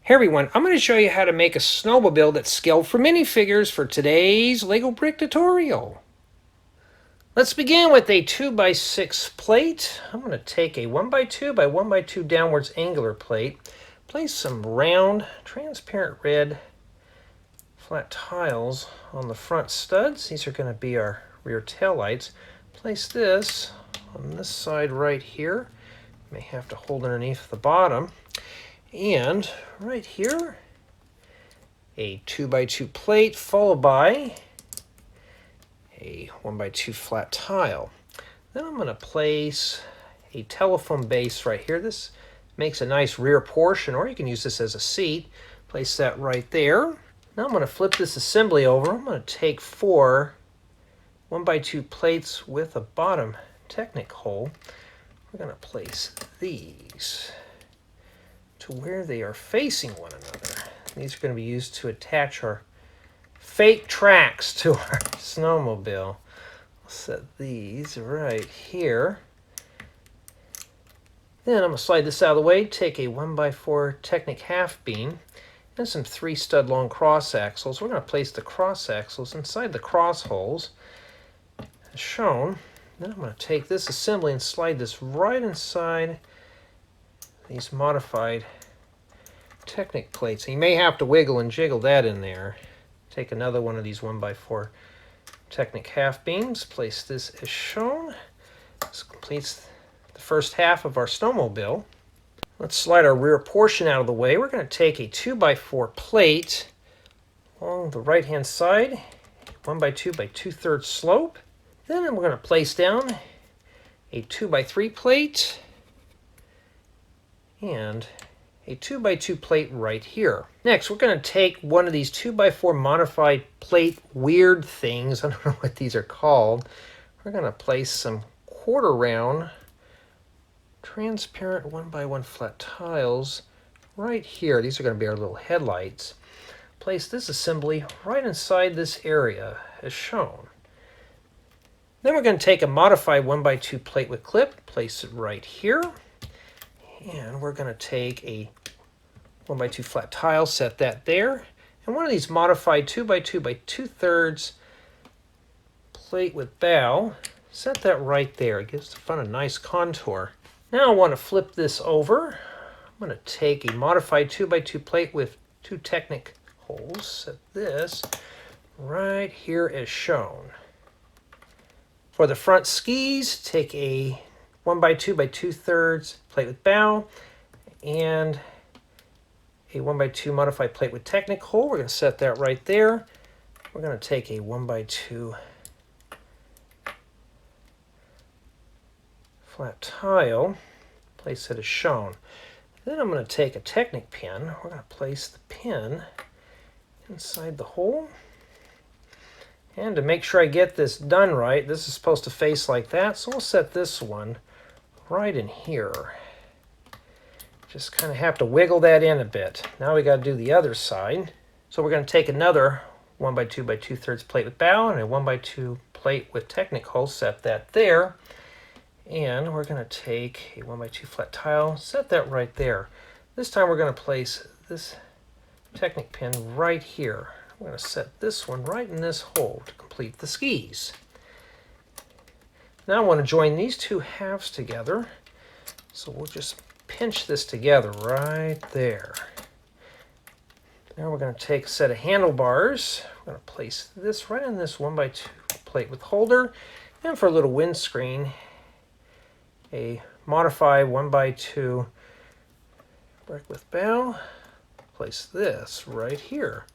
Hey everyone, I'm going to show you how to make a snowmobile that's scaled for minifigures for today's Lego brick tutorial. Let's begin with a 2x6 plate. I'm going to take a 1x2 by 1x2 downwards angular plate, place some round transparent red flat tiles on the front studs. These are going to be our rear tail lights. Place this on this side right here. You may have to hold underneath the bottom. And right here, a 2x2 plate followed by a 1x2 flat tile. Then I'm going to place a telephone base right here. This makes a nice rear portion, or you can use this as a seat. Place that right there. Now I'm going to flip this assembly over. I'm going to take 4 1x2 plates with a bottom Technic hole. We're going to place these to where they are facing one another. These are going to be used to attach our fake tracks to our snowmobile. I'll set these right here. Then I'm going to slide this out of the way, take a 1x4 Technic half beam and some 3 stud long cross axles. We're going to place the cross axles inside the cross holes as shown. Then I'm going to take this assembly and slide this right inside these modified Technic plates. And you may have to wiggle and jiggle that in there. Take another one of these 1x4 Technic half beams, place this as shown. This completes the first half of our snowmobile. Let's slide our rear portion out of the way. We're going to take a 2x4 plate along the right hand side, 1x2 by 2/3 slope. Then we're going to place down a 2x3 plate and a 2x2 plate right here. Next, we're going to take one of these 2x4 modified plate weird things. I don't know what these are called. We're going to place some quarter round transparent 1x1 flat tiles right here. These are going to be our little headlights. Place this assembly right inside this area as shown. Then we're going to take a modified 1x2 plate with clip, place it right here. And we're going to take a 1x2 flat tile, set that there. And one of these modified 2x2 by 2/3 plate with bow, set that right there. It gives the front a nice contour. Now I want to flip this over. I'm going to take a modified 2x2 plate with 2 Technic holes, set this right here as shown. For the front skis, take a 1x2 by 2/3 plate with bow and a 1x2 modified plate with Technic hole. We're going to set that right there. We're going to take a 1x2 flat tile, place it as shown. Then I'm going to take a Technic pin. We're going to place the pin inside the hole. And to make sure I get this done right, this is supposed to face like that, so we'll set this one right in here. Just kind of have to wiggle that in a bit. Now we got to do the other side. So we're going to take another 1x2 by 2/3 plate with bow and a 1x2 plate with Technic hole, set that there. And we're going to take a 1x2 flat tile, set that right there. This time we're going to place this Technic pin right here. We're going to set this one right in this hole to complete the skis. Now I want to join these two halves together. So we'll just pinch this together right there. Now we're going to take a set of handlebars. We're going to place this right in this 1x2 plate with holder. And for a little windscreen, a modified 1x2 brick with bow. Place this right here.